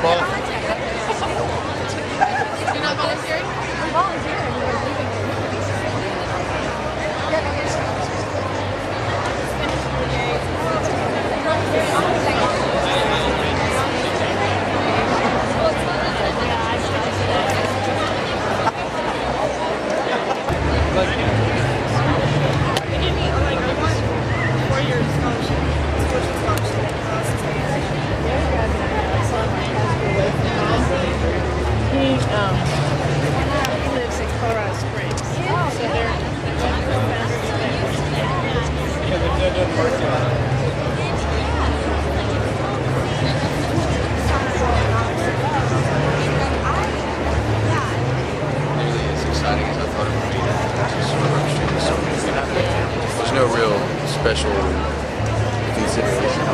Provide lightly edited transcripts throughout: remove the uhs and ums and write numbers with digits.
ball? You're not volunteering? I'm volunteering. He lives in Colorado Springs. So they're As exciting as I thought it would be. Just sort of extremely so many things happening. There's no real special consideration.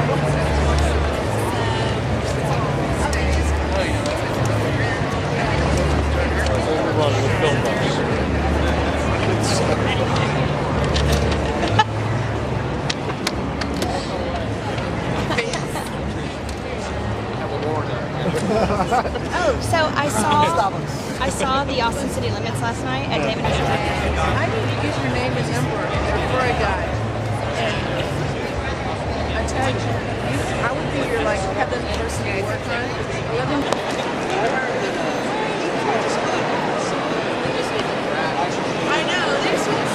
Oh, so I saw the Austin City Limits last night at David. I need to use your name and number before I die. And I tell you, I would be your like heaven person to work on. I know this was.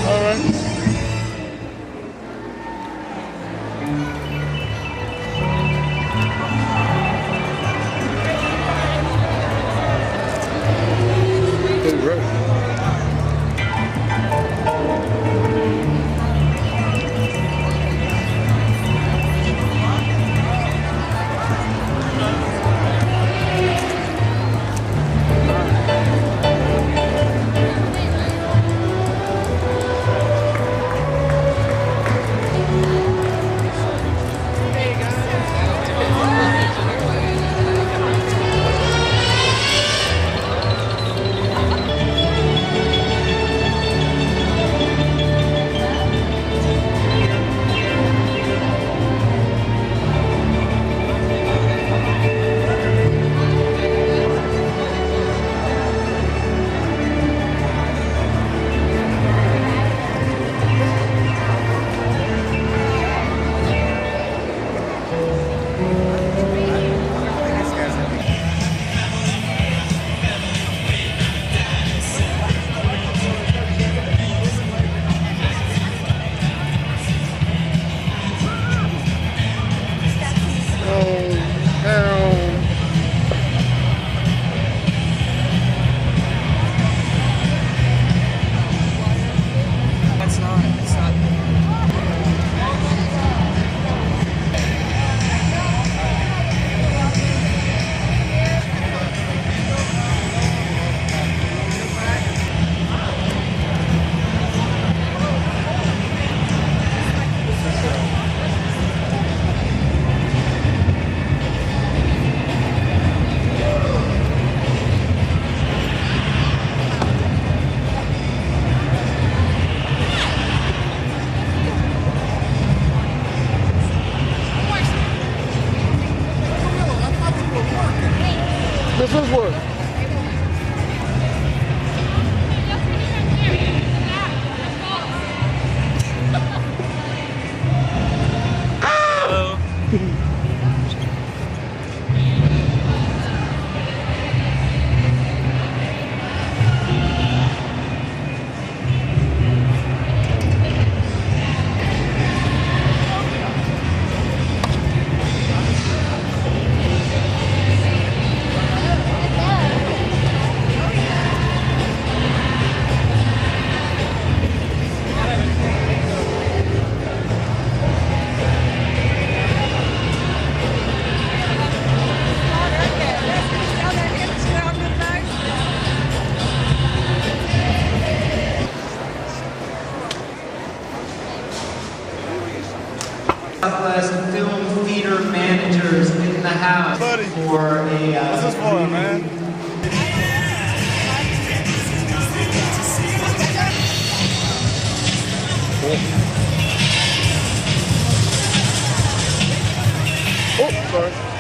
All right. Good work. This is work. Southwest Film Theater Managers in the house Buddy. for a. What's this for, man? Oh, sorry.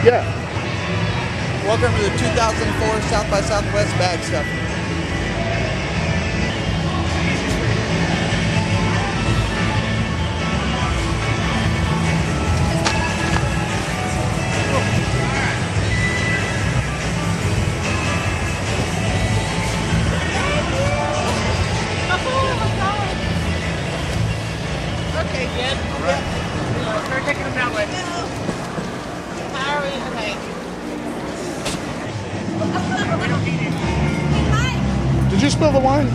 Yeah. Welcome to the 2004 South by Southwest Bag Stuffing. Okay, good. Yeah. We're taking them that way. How are we? Okay. Did you spill the wine?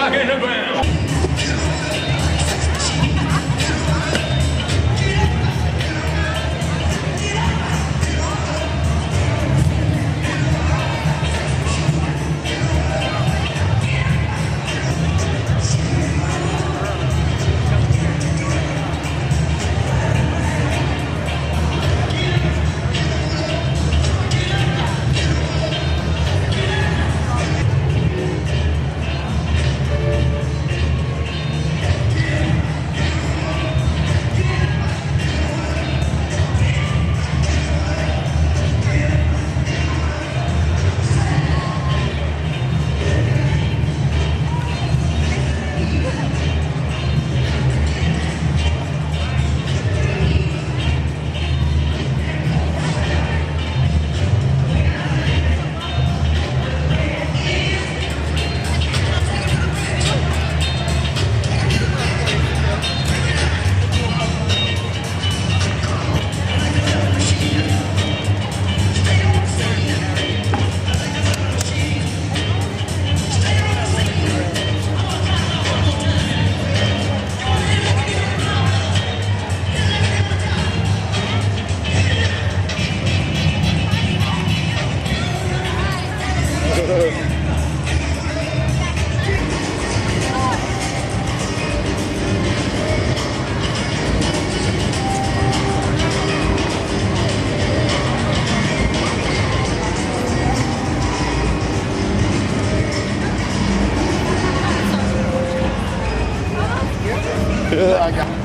rocking the ground. I got it.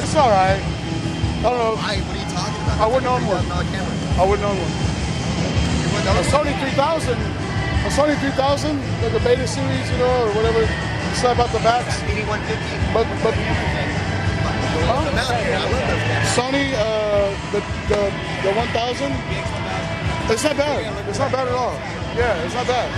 It's all right. I don't know. Why? What are you talking about? I wouldn't own one. Camera. I wouldn't own one. You wouldn't A own Sony 3000, a Sony 3000, like the beta series, you know, or whatever. It's not about the backs. one? 150. But The mountain. I love those cameras. Sony, the 1000, it's not bad. It's not bad at all. Yeah, it's not bad.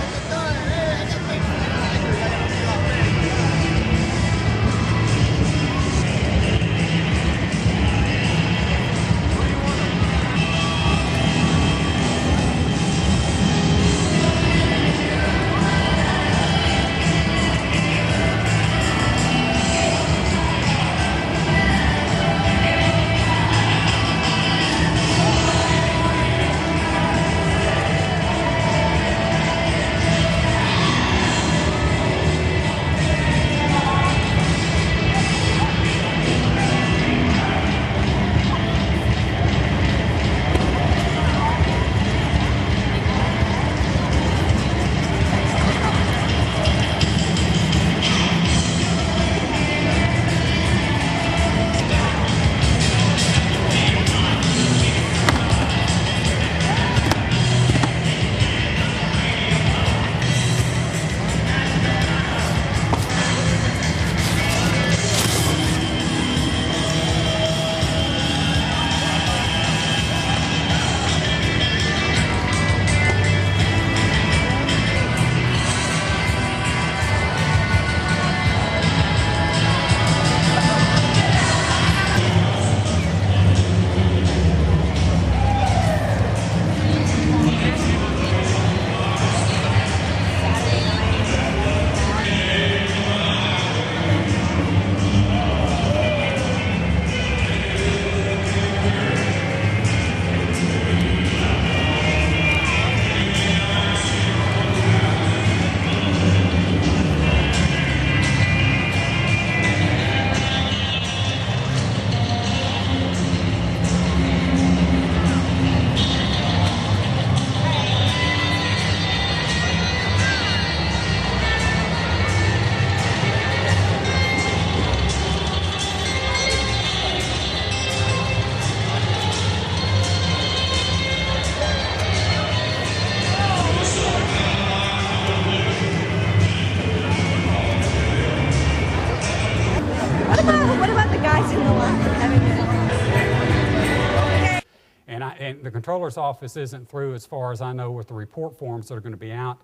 and the controller's office isn't through, as far as I know, with the report forms that are going to be out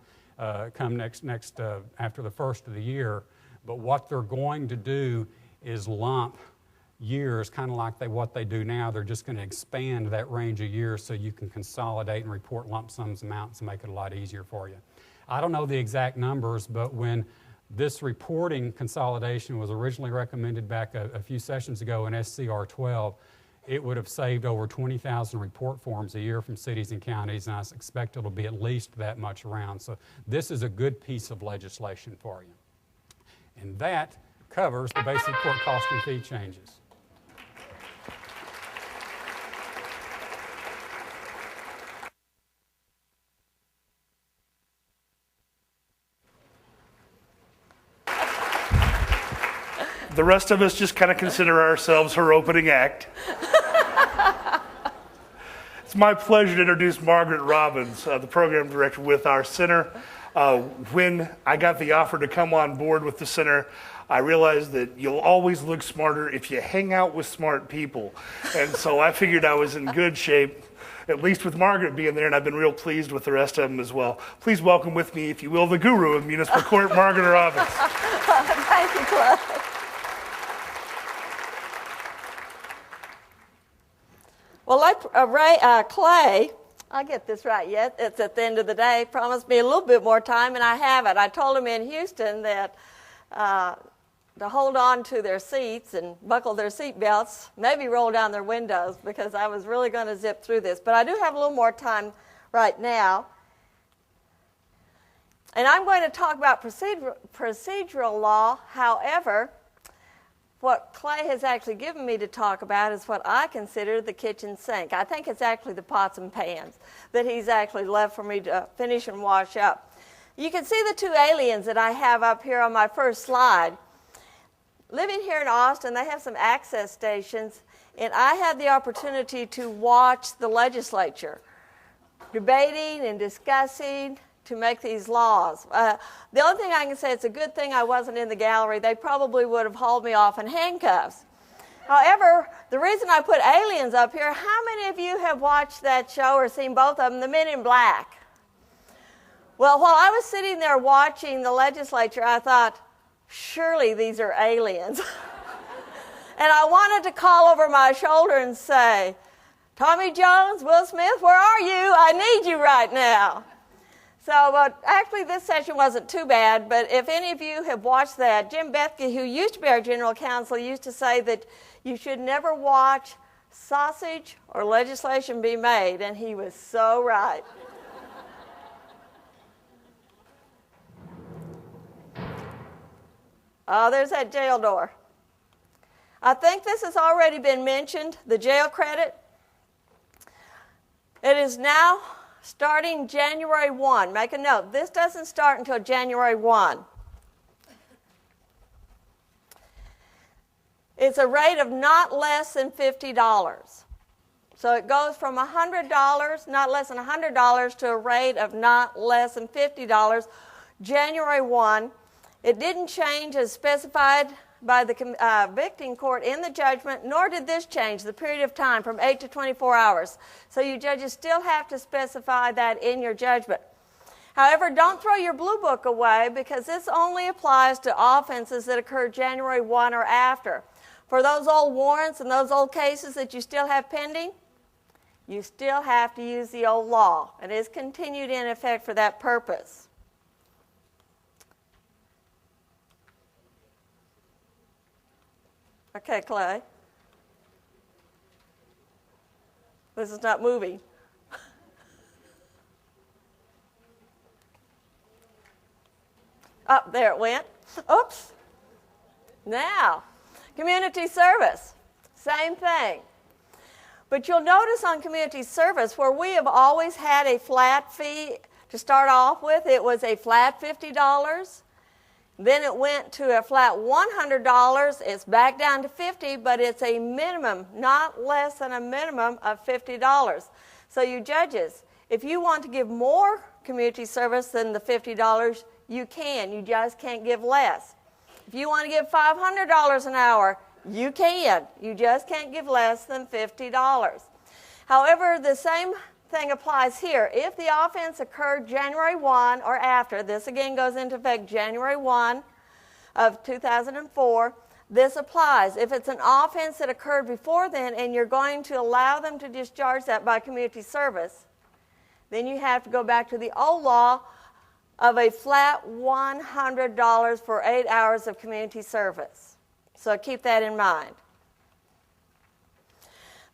come after the first of the year. But what they're going to do is lump years, kind of like what they do now. They're just going to expand that range of years so you can consolidate and report lump sums amounts and make it a lot easier for you. I don't know the exact numbers, but when this reporting consolidation was originally recommended back a few sessions ago in SCR 12, it would have saved over 20,000 report forms a year from cities and counties, and I expect it'll be at least that much around. So this is a good piece of legislation for you. And that covers the basic court cost and fee changes. The rest of us just kind of consider ourselves her opening act. It's my pleasure to introduce Margaret Robbins, the program director with our center. When I got the offer to come on board with the center, I realized that you'll always look smarter if you hang out with smart people. And so I figured I was in good shape, at least with Margaret being there, and I've been real pleased with the rest of them as well. Please welcome with me, if you will, the guru of municipal court, Margaret Robbins. Thank you, Clay. Well, Clay, I'll get this right yet. It's at the end of the day. Promised me a little bit more time, and I haven't. I told him in Houston that to hold on to their seats and buckle their seat belts, maybe roll down their windows, because I was really going to zip through this. But I do have a little more time now. And I'm going to talk about procedural law. However, what Clay has actually given me to talk about is what I consider the kitchen sink. I think it's actually the pots and pans that he's actually left for me to finish and wash up. You can see the two aliens that I have up here on my first slide. Living here in Austin, they have some access stations, and I had the opportunity to watch the legislature debating and discussing to make these laws. The only thing I can say, it's a good thing I wasn't in the gallery. They probably would have hauled me off in handcuffs. However, the reason I put aliens up here, how many of you have watched that show or seen both of them, The Men in Black? Well, while I was sitting there watching the legislature, I thought, surely these are aliens. And I wanted to call over my shoulder and say, Tommy Jones, Will Smith, where are you? I need you right now. So actually this session wasn't too bad, but if any of you have watched that, Jim Bethke, who used to be our general counsel, used to say that you should never watch sausage or legislation be made, and he was so right. Oh, there's that jail door. I think this has already been mentioned, the jail credit. It is now starting January 1. Make a note, this doesn't start until January 1. It's a rate of not less than $50. So it goes from $100, not less than $100, to a rate of not less than $50, January 1. It didn't change as specified by the convicting court in the judgment, nor did this change the period of time from 8 to 24 hours. So you judges still have to specify that in your judgment. However, don't throw your blue book away, because this only applies to offenses that occurred January 1 or after. For those old warrants and those old cases that you still have pending, you still have to use the old law, and it's continued in effect for that purpose. Okay, Clay. This is not moving. Up there it went. Oops. Now, community service, same thing. But you'll notice on community service, where we have always had a flat fee to start off with, it was a flat $50. Then it went to a flat $100. It's back down to $50, but it's a minimum, not less than a minimum of $50. So you judges, if you want to give more community service than the $50, you can. You just can't give less. If you want to give $500 an hour, you can. You just can't give less than $50. However, the same thing applies here. If the offense occurred January 1 or after, this again goes into effect January 1 of 2004, this applies. If it's an offense that occurred before then and you're going to allow them to discharge that by community service, then you have to go back to the old law of a flat $100 for 8 hours of community service. So keep that in mind.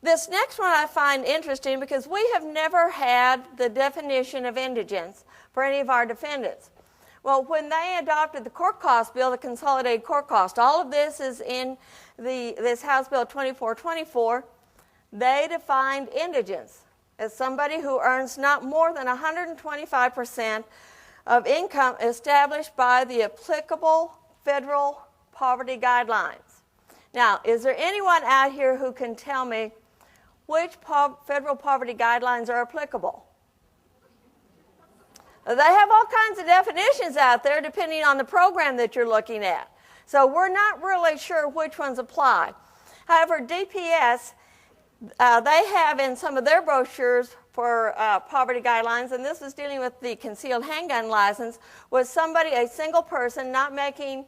This next one I find interesting because we have never had the definition of indigence for any of our defendants. Well, when they adopted the court cost bill, the consolidated court cost, all of this is in this House Bill 2424, they defined indigence as somebody who earns not more than 125% of income established by the applicable federal poverty guidelines. Now, is there anyone out here who can tell me which federal poverty guidelines are applicable? They have all kinds of definitions out there depending on the program that you're looking at. So we're not really sure which ones apply. However, DPS, they have in some of their brochures for poverty guidelines, and this was dealing with the concealed handgun license, was somebody, a single person, not making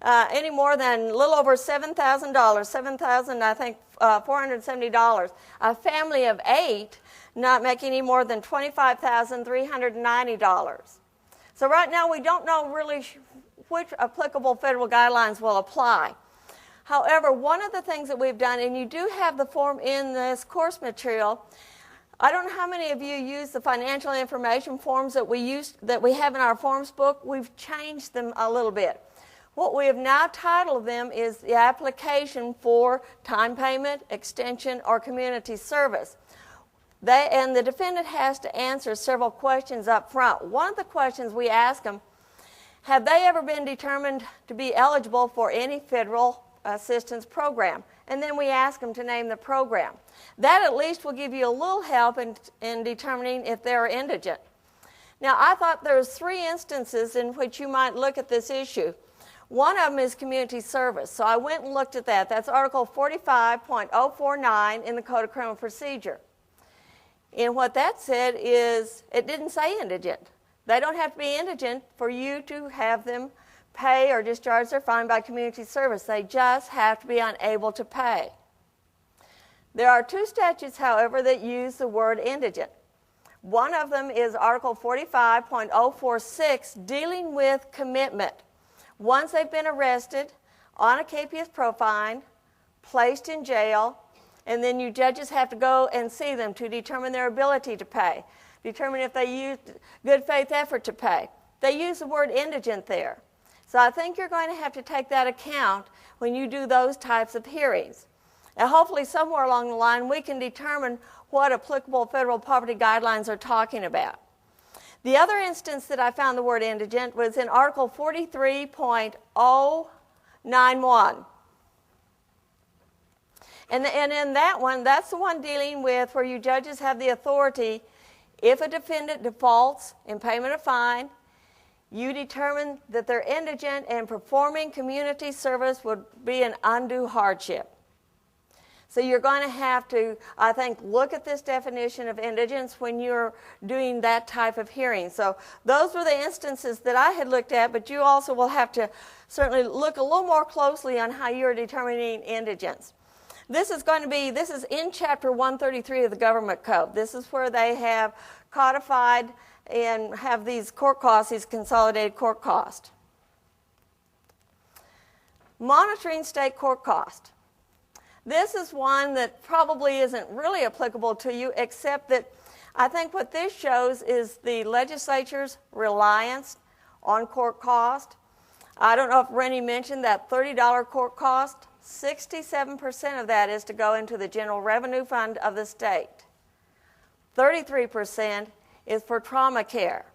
any more than a little over $7,000, $7,000, I think, $470. A family of 8 not making any more than $25,390. So right now we don't know really which applicable federal guidelines will apply. However, one of the things that we've done, and you do have the form in this course material, I don't know how many of you use the financial information forms that we have in our forms book. We've changed them a little bit. What we have now titled them is the application for time payment, extension, or community service. And the defendant has to answer several questions up front. One of the questions we ask them, have they ever been determined to be eligible for any federal assistance program? And then we ask them to name the program. That at least will give you a little help in determining if they're indigent. Now, I thought there was 3 instances in which you might look at this issue. One of them is community service. So I went and looked at that. That's Article 45.049 in the Code of Criminal Procedure. And what that said is it didn't say indigent. They don't have to be indigent for you to have them pay or discharge their fine by community service. They just have to be unable to pay. There are 2 statutes, however, that use the word indigent. One of them is Article 45.046, dealing with commitment. Once they've been arrested on a KPS pro fine, placed in jail, and then you judges have to go and see them to determine their ability to pay, determine if they used good faith effort to pay. They use the word indigent there. So I think you're going to have to take that account when you do those types of hearings. And hopefully somewhere along the line we can determine what applicable federal poverty guidelines are talking about. The other instance that I found the word indigent was in Article 43.091. And in that one, that's the one dealing with where you judges have the authority, if a defendant defaults in payment of fine, you determine that they're indigent and performing community service would be an undue hardship. So you're going to have to, I think, look at this definition of indigence when you're doing that type of hearing. So those were the instances that I had looked at, but you also will have to certainly look a little more closely on how you're determining indigence. This is in Chapter 133 of the Government Code. This is where they have codified and have these court costs, these consolidated court costs. Monitoring state court cost. This is one that probably isn't really applicable to you, except that I think what this shows is the legislature's reliance on court cost. I don't know if Rennie mentioned that $30 court cost. 67% of that is to go into the general revenue fund of the state. 33% is for trauma care.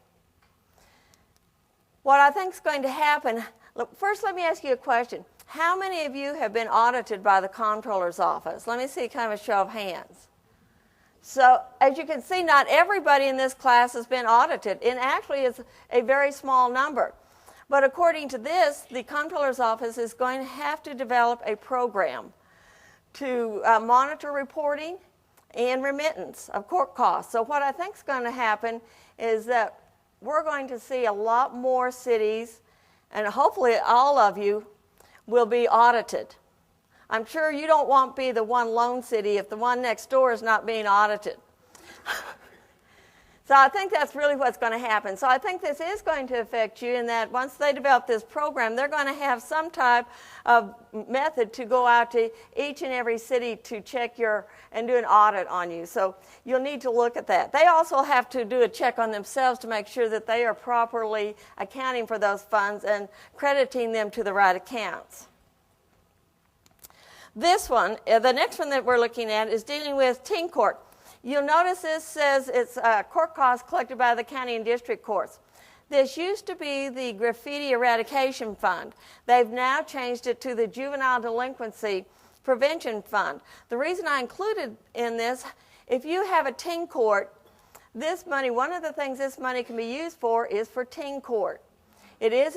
What I think is going to happen, look, first let me ask you a question. How many of you have been audited by the Comptroller's Office? Let me see kind of a show of hands. So as you can see, not everybody in this class has been audited, and actually it's a very small number. But according to this, the Comptroller's Office is going to have to develop a program to monitor reporting and remittance of court costs. So what I think is going to happen is that we're going to see a lot more cities, and hopefully all of you will be audited. I'm sure you don't want to be the one lone city if the one next door is not being audited. So I think that's really what's going to happen. So I think this is going to affect you in that once they develop this program, they're going to have some type of method to go out to each and every city to check and do an audit on you. So you'll need to look at that. They also have to do a check on themselves to make sure that they are properly accounting for those funds and crediting them to the right accounts. This one, the next one that we're looking at is dealing with teen court. You'll notice this says it's court costs collected by the county and district courts. This used to be the Graffiti Eradication Fund. They've now changed it to the Juvenile Delinquency Prevention Fund. The reason I included in this, if you have a teen court, this money, one of the things this money can be used for is for teen court. It is